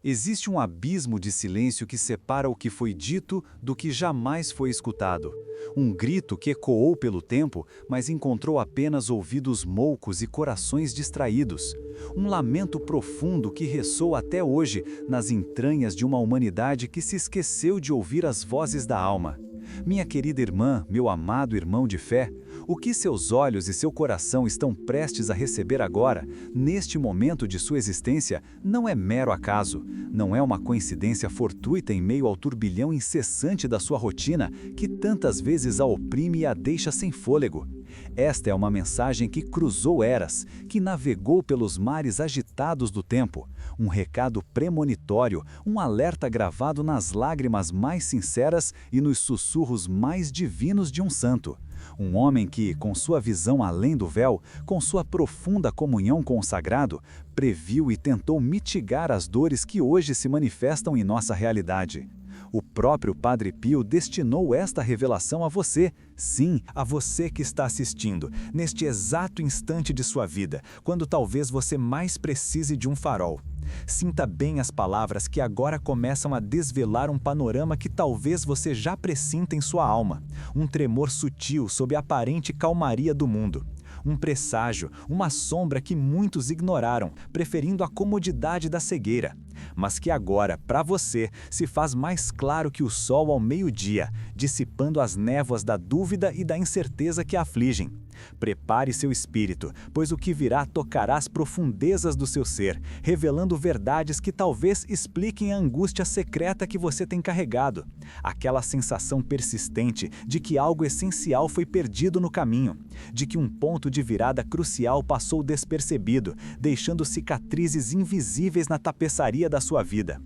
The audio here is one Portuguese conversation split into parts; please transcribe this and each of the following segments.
Existe um abismo de silêncio que separa o que foi dito do que jamais foi escutado. Um grito que ecoou pelo tempo, mas encontrou apenas ouvidos moucos e corações distraídos. Um lamento profundo que ressoa até hoje nas entranhas de uma humanidade que se esqueceu de ouvir as vozes da alma. Minha querida irmã, meu amado irmão de fé, o que seus olhos e seu coração estão prestes a receber agora, neste momento de sua existência, não é mero acaso, não é uma coincidência fortuita em meio ao turbilhão incessante da sua rotina que tantas vezes a oprime e a deixa sem fôlego. Esta é uma mensagem que cruzou eras, que navegou pelos mares agitados do tempo, um recado premonitório, um alerta gravado nas lágrimas mais sinceras e nos sussurros mais divinos de um santo. Um homem que, com sua visão além do véu, com sua profunda comunhão com o sagrado, previu e tentou mitigar as dores que hoje se manifestam em nossa realidade. O próprio Padre Pio destinou esta revelação a você, sim, a você que está assistindo, neste exato instante de sua vida, quando talvez você mais precise de um farol. Sinta bem as palavras que agora começam a desvelar um panorama que talvez você já pressinta em sua alma, um tremor sutil sob a aparente calmaria do mundo. Um presságio, uma sombra que muitos ignoraram, preferindo a comodidade da cegueira, mas que agora, para você, se faz mais claro que o sol ao meio-dia, dissipando as névoas da dúvida e da incerteza que a afligem. Prepare seu espírito, pois o que virá tocará as profundezas do seu ser, revelando verdades que talvez expliquem a angústia secreta que você tem carregado, aquela sensação persistente de que algo essencial foi perdido no caminho, de que um ponto de virada crucial passou despercebido, deixando cicatrizes invisíveis na tapeçaria da sua vida.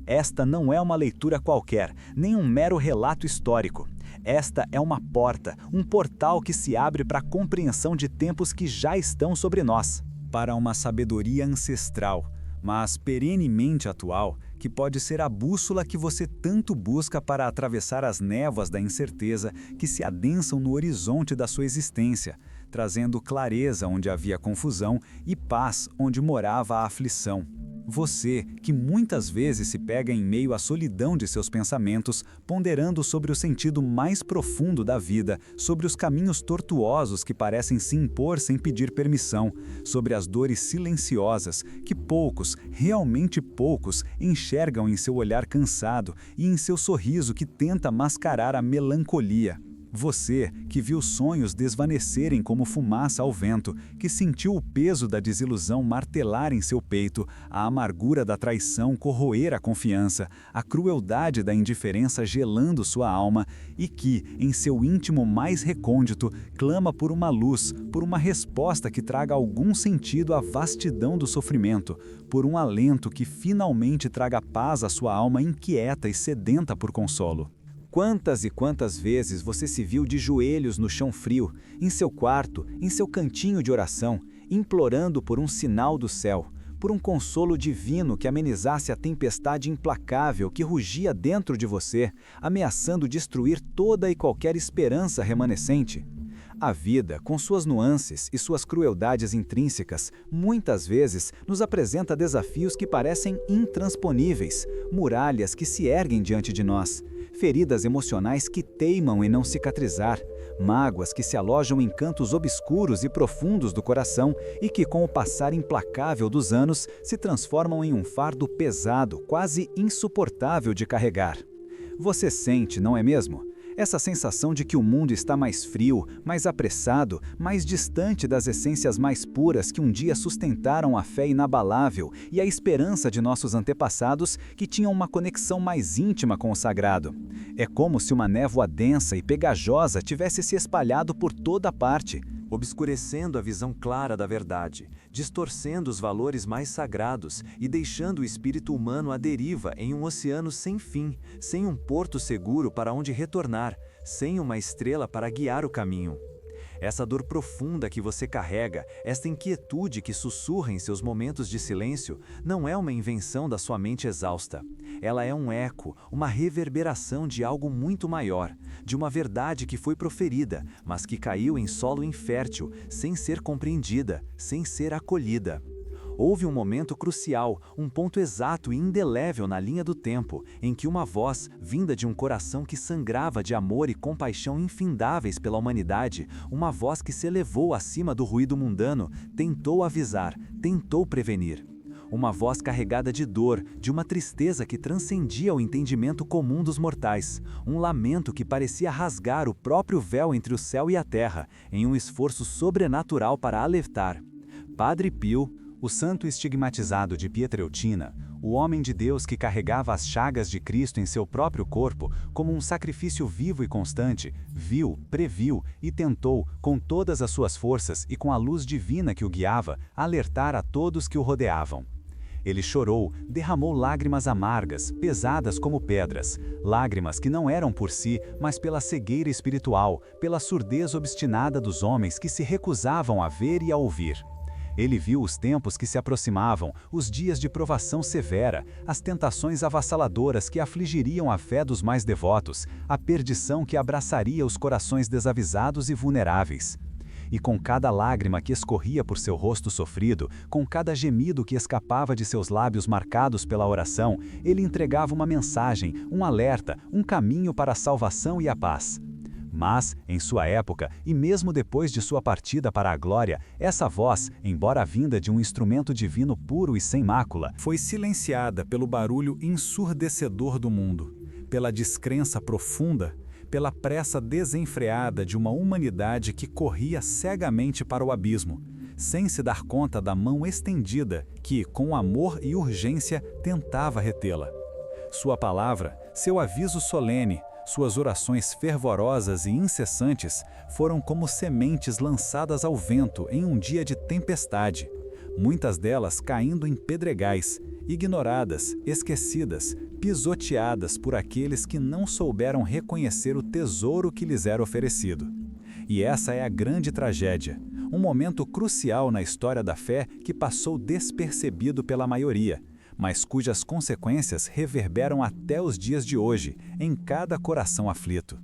Esta não é uma leitura qualquer, nem um mero relato histórico. Esta é uma porta, um portal que se abre para a compreensão de tempos que já estão sobre nós, para uma sabedoria ancestral, mas perenemente atual, que pode ser a bússola que você tanto busca para atravessar as névoas da incerteza que se adensam no horizonte da sua existência, trazendo clareza onde havia confusão e paz onde morava a aflição. Você, que muitas vezes se pega em meio à solidão de seus pensamentos, ponderando sobre o sentido mais profundo da vida, sobre os caminhos tortuosos que parecem se impor sem pedir permissão, sobre as dores silenciosas que poucos, realmente poucos, enxergam em seu olhar cansado e em seu sorriso que tenta mascarar a melancolia. Você, que viu sonhos desvanecerem como fumaça ao vento, que sentiu o peso da desilusão martelar em seu peito, a amargura da traição corroer a confiança, a crueldade da indiferença gelando sua alma e que, em seu íntimo mais recôndito, clama por uma luz, por uma resposta que traga algum sentido à vastidão do sofrimento, por um alento que finalmente traga paz à sua alma inquieta e sedenta por consolo. Quantas e quantas vezes você se viu de joelhos no chão frio, em seu quarto, em seu cantinho de oração, implorando por um sinal do céu, por um consolo divino que amenizasse a tempestade implacável que rugia dentro de você, ameaçando destruir toda e qualquer esperança remanescente? A vida, com suas nuances e suas crueldades intrínsecas, muitas vezes nos apresenta desafios que parecem intransponíveis, muralhas que se erguem diante de nós, feridas emocionais que teimam em não cicatrizar, mágoas que se alojam em cantos obscuros e profundos do coração e que, com o passar implacável dos anos, se transformam em um fardo pesado, quase insuportável de carregar. Você sente, não é mesmo? Essa sensação de que o mundo está mais frio, mais apressado, mais distante das essências mais puras que um dia sustentaram a fé inabalável e a esperança de nossos antepassados que tinham uma conexão mais íntima com o sagrado. É como se uma névoa densa e pegajosa tivesse se espalhado por toda parte, obscurecendo a visão clara da verdade, distorcendo os valores mais sagrados e deixando o espírito humano à deriva em um oceano sem fim, sem um porto seguro para onde retornar, sem uma estrela para guiar o caminho. Essa dor profunda que você carrega, esta inquietude que sussurra em seus momentos de silêncio, não é uma invenção da sua mente exausta. Ela é um eco, uma reverberação de algo muito maior, de uma verdade que foi proferida, mas que caiu em solo infértil, sem ser compreendida, sem ser acolhida. Houve um momento crucial, um ponto exato e indelével na linha do tempo, em que uma voz, vinda de um coração que sangrava de amor e compaixão infindáveis pela humanidade, uma voz que se elevou acima do ruído mundano, tentou avisar, tentou prevenir. Uma voz carregada de dor, de uma tristeza que transcendia o entendimento comum dos mortais, um lamento que parecia rasgar o próprio véu entre o céu e a terra, em um esforço sobrenatural para alertar. Padre Pio, o santo estigmatizado de Pietrelcina, o homem de Deus que carregava as chagas de Cristo em seu próprio corpo como um sacrifício vivo e constante, viu, previu e tentou, com todas as suas forças e com a luz divina que o guiava, alertar a todos que o rodeavam. Ele chorou, derramou lágrimas amargas, pesadas como pedras, lágrimas que não eram por si, mas pela cegueira espiritual, pela surdez obstinada dos homens que se recusavam a ver e a ouvir. Ele viu os tempos que se aproximavam, os dias de provação severa, as tentações avassaladoras que afligiriam a fé dos mais devotos, a perdição que abraçaria os corações desavisados e vulneráveis. E com cada lágrima que escorria por seu rosto sofrido, com cada gemido que escapava de seus lábios marcados pela oração, ele entregava uma mensagem, um alerta, um caminho para a salvação e a paz. Mas, em sua época, e mesmo depois de sua partida para a glória, essa voz, embora vinda de um instrumento divino puro e sem mácula, foi silenciada pelo barulho ensurdecedor do mundo, pela descrença profunda, pela pressa desenfreada de uma humanidade que corria cegamente para o abismo, sem se dar conta da mão estendida que, com amor e urgência, tentava retê-la. Sua palavra, seu aviso solene, suas orações fervorosas e incessantes foram como sementes lançadas ao vento em um dia de tempestade, muitas delas caindo em pedregais, ignoradas, esquecidas, pisoteadas por aqueles que não souberam reconhecer o tesouro que lhes era oferecido. E essa é a grande tragédia, um momento crucial na história da fé que passou despercebido pela maioria, mas cujas consequências reverberam até os dias de hoje, em cada coração aflito.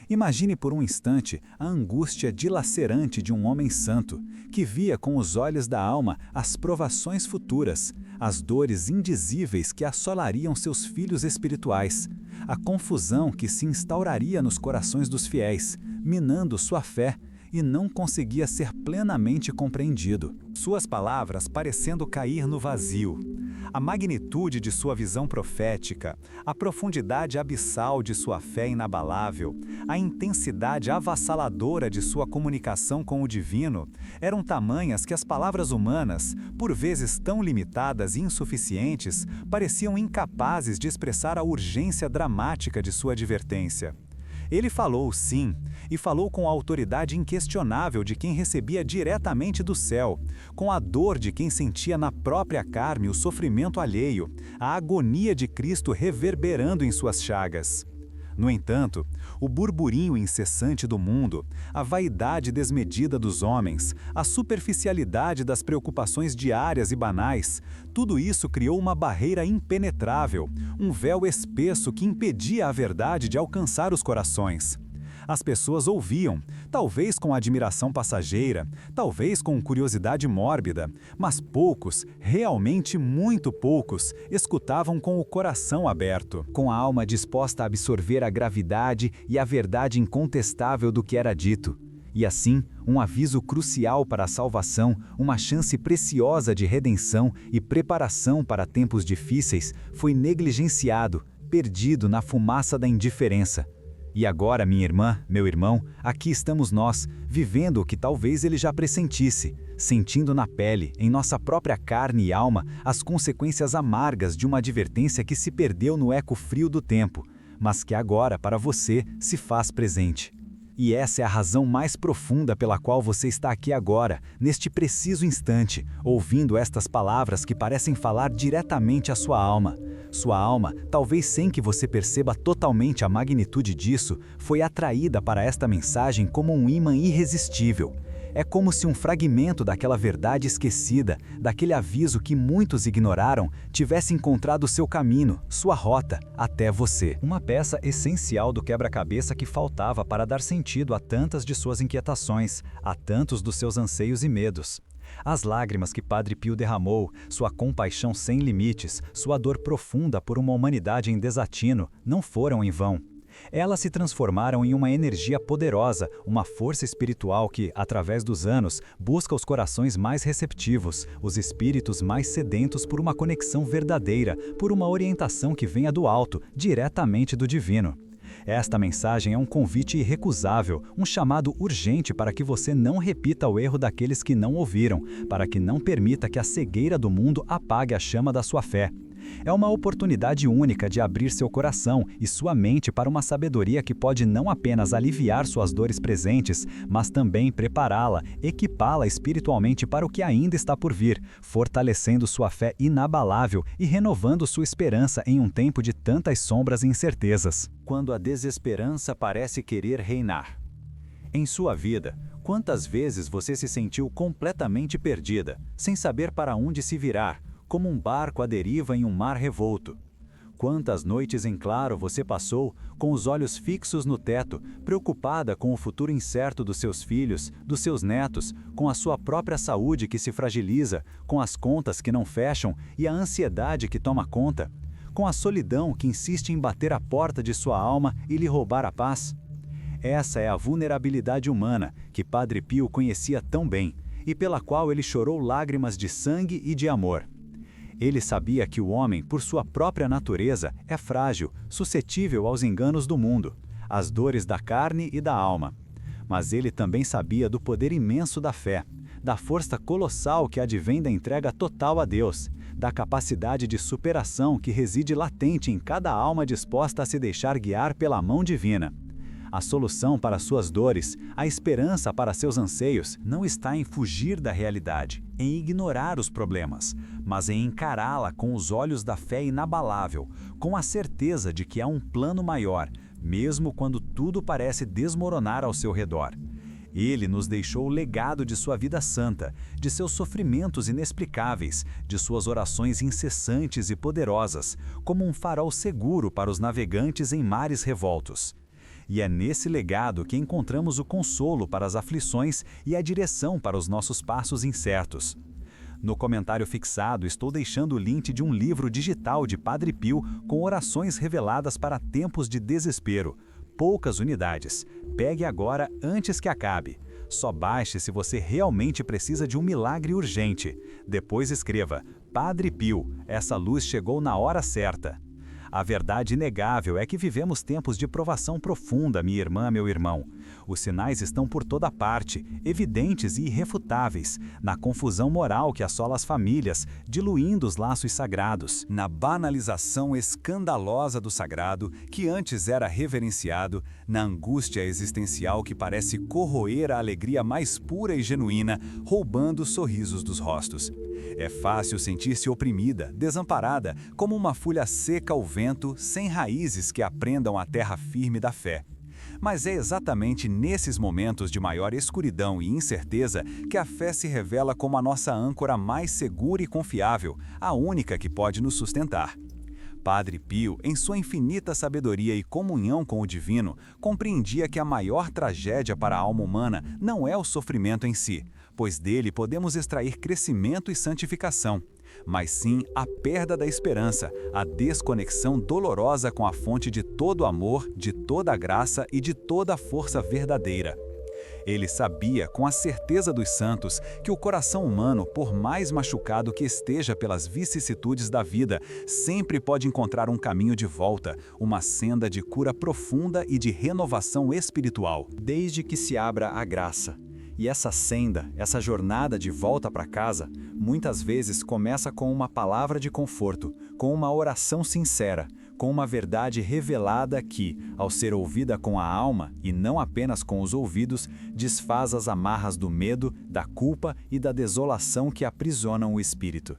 Imagine por um instante a angústia dilacerante de um homem santo, que via com os olhos da alma as provações futuras, as dores indizíveis que assolariam seus filhos espirituais, a confusão que se instauraria nos corações dos fiéis, minando sua fé, e não conseguia ser plenamente compreendido. Suas palavras parecendo cair no vazio. A magnitude de sua visão profética, a profundidade abissal de sua fé inabalável, a intensidade avassaladora de sua comunicação com o divino, eram tamanhas que as palavras humanas, por vezes tão limitadas e insuficientes, pareciam incapazes de expressar a urgência dramática de sua advertência. Ele falou, sim, e falou com a autoridade inquestionável de quem recebia diretamente do céu, com a dor de quem sentia na própria carne o sofrimento alheio, a agonia de Cristo reverberando em suas chagas. No entanto, o burburinho incessante do mundo, a vaidade desmedida dos homens, a superficialidade das preocupações diárias e banais, tudo isso criou uma barreira impenetrável, um véu espesso que impedia a verdade de alcançar os corações. As pessoas ouviam, talvez com admiração passageira, talvez com curiosidade mórbida, mas poucos, realmente muito poucos, escutavam com o coração aberto, com a alma disposta a absorver a gravidade e a verdade incontestável do que era dito. E assim, um aviso crucial para a salvação, uma chance preciosa de redenção e preparação para tempos difíceis, foi negligenciado, perdido na fumaça da indiferença. E agora, minha irmã, meu irmão, aqui estamos nós, vivendo o que talvez ele já pressentisse, sentindo na pele, em nossa própria carne e alma, as consequências amargas de uma advertência que se perdeu no eco frio do tempo, mas que agora, para você, se faz presente. E essa é a razão mais profunda pela qual você está aqui agora, neste preciso instante, ouvindo estas palavras que parecem falar diretamente à sua alma. Sua alma, talvez sem que você perceba totalmente a magnitude disso, foi atraída para esta mensagem como um ímã irresistível. É como se um fragmento daquela verdade esquecida, daquele aviso que muitos ignoraram, tivesse encontrado seu caminho, sua rota, até você. Uma peça essencial do quebra-cabeça que faltava para dar sentido a tantas de suas inquietações, a tantos dos seus anseios e medos. As lágrimas que Padre Pio derramou, sua compaixão sem limites, sua dor profunda por uma humanidade em desatino, não foram em vão. Elas se transformaram em uma energia poderosa, uma força espiritual que, através dos anos, busca os corações mais receptivos, os espíritos mais sedentos por uma conexão verdadeira, por uma orientação que venha do alto, diretamente do divino. Esta mensagem é um convite irrecusável, um chamado urgente para que você não repita o erro daqueles que não ouviram, para que não permita que a cegueira do mundo apague a chama da sua fé. É uma oportunidade única de abrir seu coração e sua mente para uma sabedoria que pode não apenas aliviar suas dores presentes, mas também prepará-la, equipá-la espiritualmente para o que ainda está por vir, fortalecendo sua fé inabalável e renovando sua esperança em um tempo de tantas sombras e incertezas. Quando a desesperança parece querer reinar. Em sua vida, quantas vezes você se sentiu completamente perdida, sem saber para onde se virar, como um barco à deriva em um mar revolto? Quantas noites em claro você passou, com os olhos fixos no teto, preocupada com o futuro incerto dos seus filhos, dos seus netos, com a sua própria saúde que se fragiliza, com as contas que não fecham e a ansiedade que toma conta, com a solidão que insiste em bater a porta de sua alma e lhe roubar a paz? Essa é a vulnerabilidade humana que Padre Pio conhecia tão bem e pela qual ele chorou lágrimas de sangue e de amor. Ele sabia que o homem, por sua própria natureza, é frágil, suscetível aos enganos do mundo, às dores da carne e da alma. Mas ele também sabia do poder imenso da fé, da força colossal que advém da entrega total a Deus, da capacidade de superação que reside latente em cada alma disposta a se deixar guiar pela mão divina. A solução para suas dores, a esperança para seus anseios, não está em fugir da realidade, em ignorar os problemas, mas em encará-la com os olhos da fé inabalável, com a certeza de que há um plano maior, mesmo quando tudo parece desmoronar ao seu redor. Ele nos deixou o legado de sua vida santa, de seus sofrimentos inexplicáveis, de suas orações incessantes e poderosas, como um farol seguro para os navegantes em mares revoltos. E é nesse legado que encontramos o consolo para as aflições e a direção para os nossos passos incertos. No comentário fixado estou deixando o link de um livro digital de Padre Pio com orações reveladas para tempos de desespero. Poucas unidades. Pegue agora antes que acabe. Só baixe se você realmente precisa de um milagre urgente. Depois escreva: Padre Pio, essa luz chegou na hora certa. A verdade inegável é que vivemos tempos de provação profunda, minha irmã, meu irmão. Os sinais estão por toda parte, evidentes e irrefutáveis, na confusão moral que assola as famílias, diluindo os laços sagrados, na banalização escandalosa do sagrado, que antes era reverenciado, na angústia existencial que parece corroer a alegria mais pura e genuína, roubando os sorrisos dos rostos. É fácil sentir-se oprimida, desamparada, como uma folha seca ao vento, sem raízes que aprendam a terra firme da fé. Mas é exatamente nesses momentos de maior escuridão e incerteza que a fé se revela como a nossa âncora mais segura e confiável, a única que pode nos sustentar. Padre Pio, em sua infinita sabedoria e comunhão com o divino, compreendia que a maior tragédia para a alma humana não é o sofrimento em si, pois dele podemos extrair crescimento e santificação, mas sim a perda da esperança, a desconexão dolorosa com a fonte de todo amor, de toda graça e de toda a força verdadeira. Ele sabia, com a certeza dos santos, que o coração humano, por mais machucado que esteja pelas vicissitudes da vida, sempre pode encontrar um caminho de volta, uma senda de cura profunda e de renovação espiritual, desde que se abra a graça. E essa senda, essa jornada de volta para casa, muitas vezes começa com uma palavra de conforto, com uma oração sincera, com uma verdade revelada que, ao ser ouvida com a alma e não apenas com os ouvidos, desfaz as amarras do medo, da culpa e da desolação que aprisionam o espírito.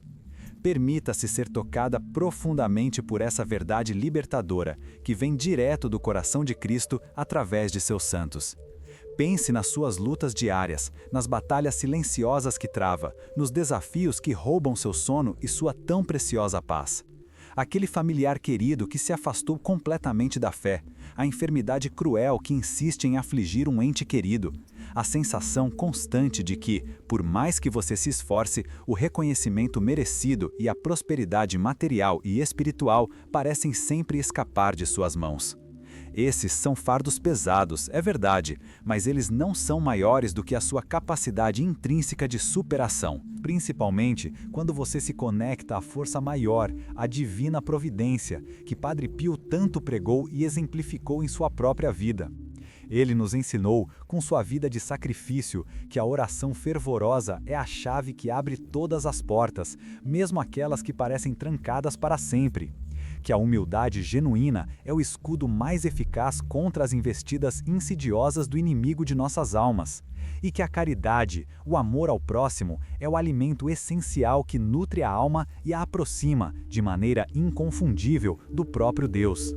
Permita-se ser tocada profundamente por essa verdade libertadora, que vem direto do coração de Cristo através de seus santos. Pense nas suas lutas diárias, nas batalhas silenciosas que trava, nos desafios que roubam seu sono e sua tão preciosa paz. Aquele familiar querido que se afastou completamente da fé, a enfermidade cruel que insiste em afligir um ente querido, a sensação constante de que, por mais que você se esforce, o reconhecimento merecido e a prosperidade material e espiritual parecem sempre escapar de suas mãos. Esses são fardos pesados, é verdade, mas eles não são maiores do que a sua capacidade intrínseca de superação, principalmente quando você se conecta à força maior, à divina providência, que Padre Pio tanto pregou e exemplificou em sua própria vida. Ele nos ensinou, com sua vida de sacrifício, que a oração fervorosa é a chave que abre todas as portas, mesmo aquelas que parecem trancadas para sempre. Que a humildade genuína é o escudo mais eficaz contra as investidas insidiosas do inimigo de nossas almas, e que a caridade, o amor ao próximo, é o alimento essencial que nutre a alma e a aproxima, de maneira inconfundível, do próprio Deus.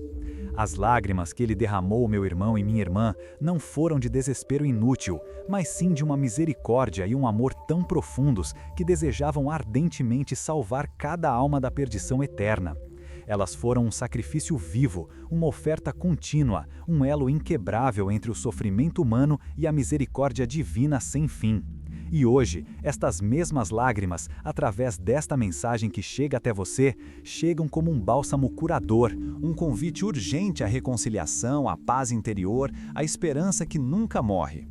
As lágrimas que ele derramou, meu irmão e minha irmã, não foram de desespero inútil, mas sim de uma misericórdia e um amor tão profundos que desejavam ardentemente salvar cada alma da perdição eterna. Elas foram um sacrifício vivo, uma oferta contínua, um elo inquebrável entre o sofrimento humano e a misericórdia divina sem fim. E hoje, estas mesmas lágrimas, através desta mensagem que chega até você, chegam como um bálsamo curador, um convite urgente à reconciliação, à paz interior, à esperança que nunca morre.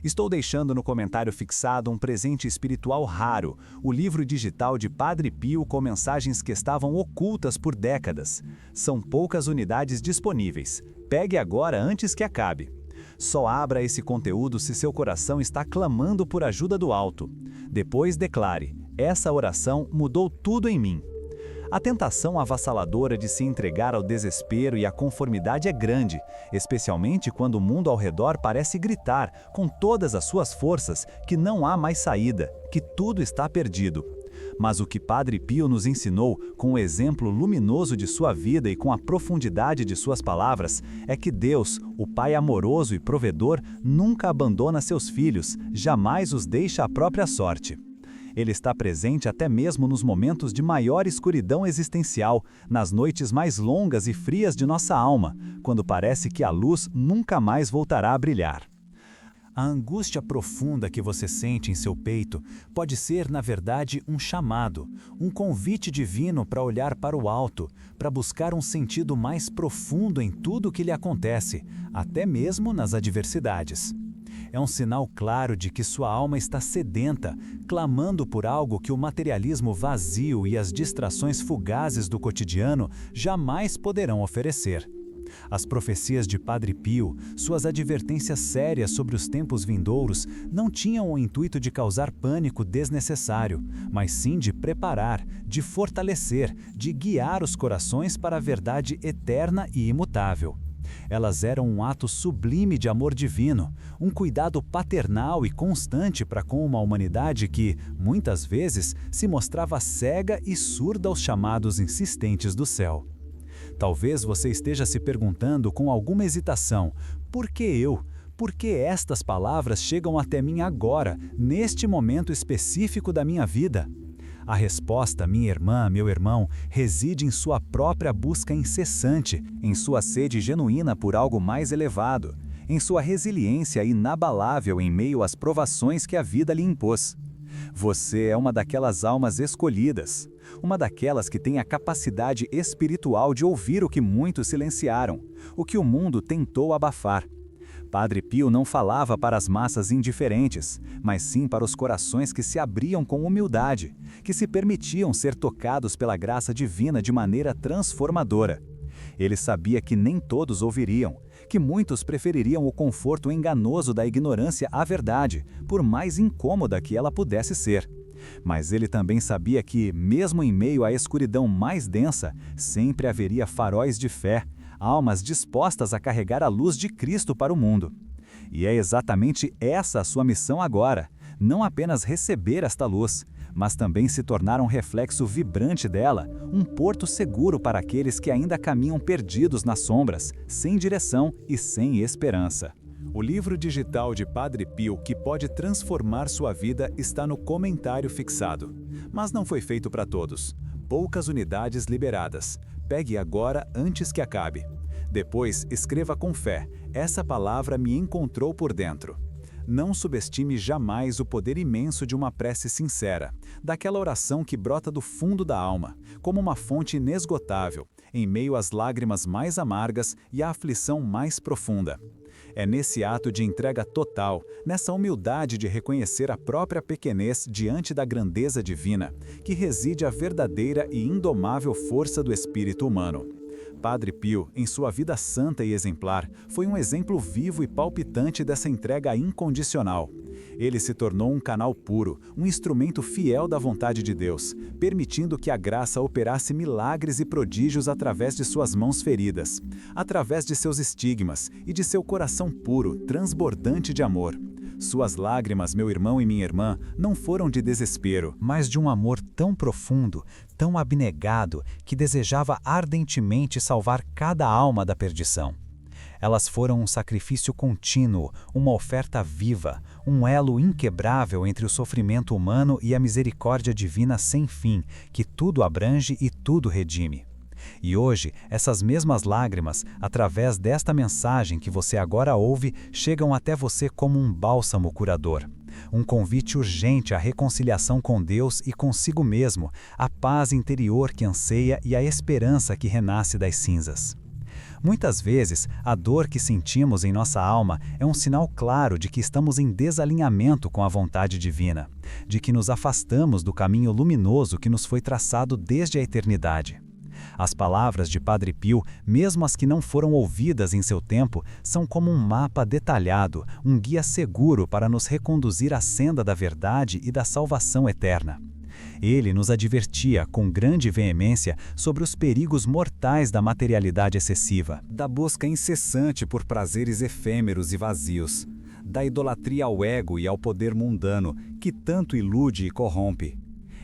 Estou deixando no comentário fixado um presente espiritual raro, o livro digital de Padre Pio com mensagens que estavam ocultas por décadas. São poucas unidades disponíveis. Pegue agora antes que acabe. Só abra esse conteúdo se seu coração está clamando por ajuda do alto. Depois declare: essa oração mudou tudo em mim. A tentação avassaladora de se entregar ao desespero e à conformidade é grande, especialmente quando o mundo ao redor parece gritar, com todas as suas forças, que não há mais saída, que tudo está perdido. Mas o que Padre Pio nos ensinou, com o exemplo luminoso de sua vida e com a profundidade de suas palavras, é que Deus, o Pai amoroso e provedor, nunca abandona seus filhos, jamais os deixa à própria sorte. Ele está presente até mesmo nos momentos de maior escuridão existencial, nas noites mais longas e frias de nossa alma, quando parece que a luz nunca mais voltará a brilhar. A angústia profunda que você sente em seu peito pode ser, na verdade, um chamado, um convite divino para olhar para o alto, para buscar um sentido mais profundo em tudo o que lhe acontece, até mesmo nas adversidades. É um sinal claro de que sua alma está sedenta, clamando por algo que o materialismo vazio e as distrações fugazes do cotidiano jamais poderão oferecer. As profecias de Padre Pio, suas advertências sérias sobre os tempos vindouros, não tinham o intuito de causar pânico desnecessário, mas sim de preparar, de fortalecer, de guiar os corações para a verdade eterna e imutável. Elas eram um ato sublime de amor divino, um cuidado paternal e constante para com uma humanidade que, muitas vezes, se mostrava cega e surda aos chamados insistentes do céu. Talvez você esteja se perguntando com alguma hesitação: por que eu? Por que estas palavras chegam até mim agora, neste momento específico da minha vida? A resposta, minha irmã, meu irmão, reside em sua própria busca incessante, em sua sede genuína por algo mais elevado, em sua resiliência inabalável em meio às provações que a vida lhe impôs. Você é uma daquelas almas escolhidas, uma daquelas que tem a capacidade espiritual de ouvir o que muitos silenciaram, o que o mundo tentou abafar. Padre Pio não falava para as massas indiferentes, mas sim para os corações que se abriam com humildade, que se permitiam ser tocados pela graça divina de maneira transformadora. Ele sabia que nem todos ouviriam, que muitos prefeririam o conforto enganoso da ignorância à verdade, por mais incômoda que ela pudesse ser. Mas ele também sabia que, mesmo em meio à escuridão mais densa, sempre haveria faróis de fé, almas dispostas a carregar a luz de Cristo para o mundo. E é exatamente essa a sua missão agora, não apenas receber esta luz, mas também se tornar um reflexo vibrante dela, um porto seguro para aqueles que ainda caminham perdidos nas sombras, sem direção e sem esperança. O livro digital de Padre Pio que pode transformar sua vida está no comentário fixado. Mas não foi feito para todos. Poucas unidades liberadas. Pegue agora antes que acabe. Depois, escreva com fé: essa palavra me encontrou por dentro. Não subestime jamais o poder imenso de uma prece sincera, daquela oração que brota do fundo da alma, como uma fonte inesgotável, em meio às lágrimas mais amargas e à aflição mais profunda. É nesse ato de entrega total, nessa humildade de reconhecer a própria pequenez diante da grandeza divina, que reside a verdadeira e indomável força do espírito humano. Padre Pio, em sua vida santa e exemplar, foi um exemplo vivo e palpitante dessa entrega incondicional. Ele se tornou um canal puro, um instrumento fiel da vontade de Deus, permitindo que a graça operasse milagres e prodígios através de suas mãos feridas, através de seus estigmas e de seu coração puro, transbordante de amor. Suas lágrimas, meu irmão e minha irmã, não foram de desespero, mas de um amor tão profundo, tão abnegado, que desejava ardentemente salvar cada alma da perdição. Elas foram um sacrifício contínuo, uma oferta viva, um elo inquebrável entre o sofrimento humano e a misericórdia divina sem fim, que tudo abrange e tudo redime. E hoje, essas mesmas lágrimas, através desta mensagem que você agora ouve, chegam até você como um bálsamo curador. Um convite urgente à reconciliação com Deus e consigo mesmo, à paz interior que anseia e à esperança que renasce das cinzas. Muitas vezes, a dor que sentimos em nossa alma é um sinal claro de que estamos em desalinhamento com a vontade divina, de que nos afastamos do caminho luminoso que nos foi traçado desde a eternidade. As palavras de Padre Pio, mesmo as que não foram ouvidas em seu tempo, são como um mapa detalhado, um guia seguro para nos reconduzir à senda da verdade e da salvação eterna. Ele nos advertia com grande veemência sobre os perigos mortais da materialidade excessiva, da busca incessante por prazeres efêmeros e vazios, da idolatria ao ego e ao poder mundano, que tanto ilude e corrompe.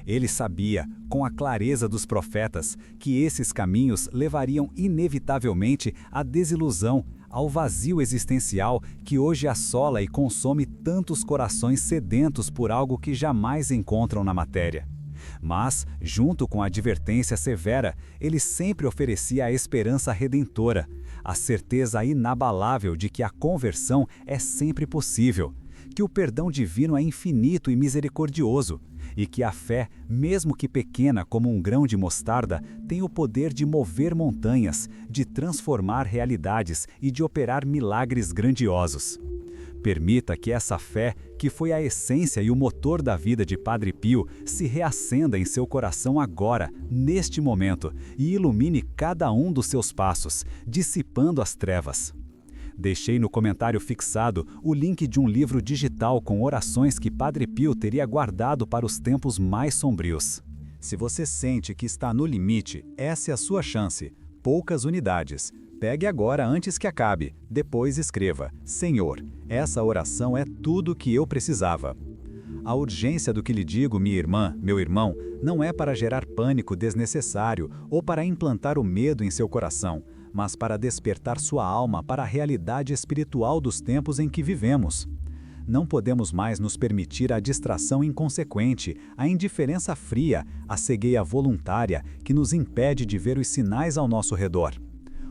Ele sabia, com a clareza dos profetas, que esses caminhos levariam inevitavelmente à desilusão, ao vazio existencial que hoje assola e consome tantos corações sedentos por algo que jamais encontram na matéria. Mas, junto com a advertência severa, ele sempre oferecia a esperança redentora, a certeza inabalável de que a conversão é sempre possível, que o perdão divino é infinito e misericordioso, e que a fé, mesmo que pequena como um grão de mostarda, tem o poder de mover montanhas, de transformar realidades e de operar milagres grandiosos. Permita que essa fé, que foi a essência e o motor da vida de Padre Pio, se reacenda em seu coração agora, neste momento, e ilumine cada um dos seus passos, dissipando as trevas. Deixei no comentário fixado o link de um livro digital com orações que Padre Pio teria guardado para os tempos mais sombrios. Se você sente que está no limite, essa é a sua chance. Poucas unidades. Pegue agora antes que acabe. Depois escreva: Senhor, essa oração é tudo o que eu precisava. A urgência do que lhe digo, minha irmã, meu irmão, não é para gerar pânico desnecessário ou para implantar o medo em seu coração, mas para despertar sua alma para a realidade espiritual dos tempos em que vivemos. Não podemos mais nos permitir a distração inconsequente, a indiferença fria, a cegueira voluntária que nos impede de ver os sinais ao nosso redor.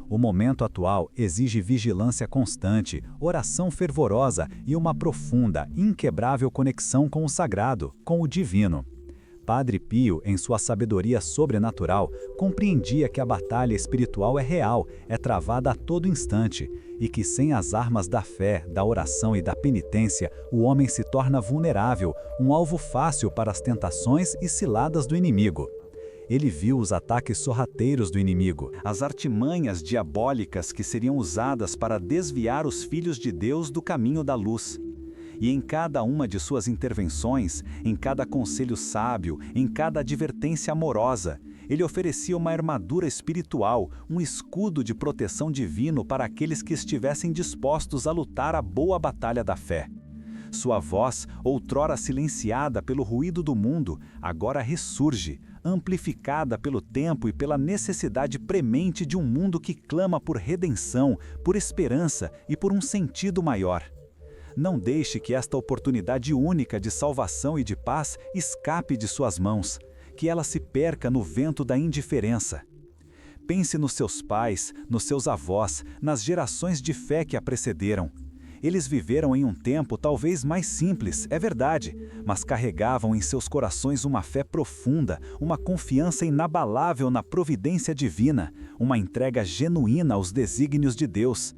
O momento atual exige vigilância constante, oração fervorosa e uma profunda, inquebrável conexão com o sagrado, com o divino. Padre Pio, em sua sabedoria sobrenatural, compreendia que a batalha espiritual é real, é travada a todo instante, e que sem as armas da fé, da oração e da penitência, o homem se torna vulnerável, um alvo fácil para as tentações e ciladas do inimigo. Ele viu os ataques sorrateiros do inimigo, as artimanhas diabólicas que seriam usadas para desviar os filhos de Deus do caminho da luz. E em cada uma de suas intervenções, em cada conselho sábio, em cada advertência amorosa, ele oferecia uma armadura espiritual, um escudo de proteção divino para aqueles que estivessem dispostos a lutar a boa batalha da fé. Sua voz, outrora silenciada pelo ruído do mundo, agora ressurge, amplificada pelo tempo e pela necessidade premente de um mundo que clama por redenção, por esperança e por um sentido maior. Não deixe que esta oportunidade única de salvação e de paz escape de suas mãos, que ela se perca no vento da indiferença. Pense nos seus pais, nos seus avós, nas gerações de fé que a precederam. Eles viveram em um tempo talvez mais simples, é verdade, mas carregavam em seus corações uma fé profunda, uma confiança inabalável na providência divina, uma entrega genuína aos desígnios de Deus.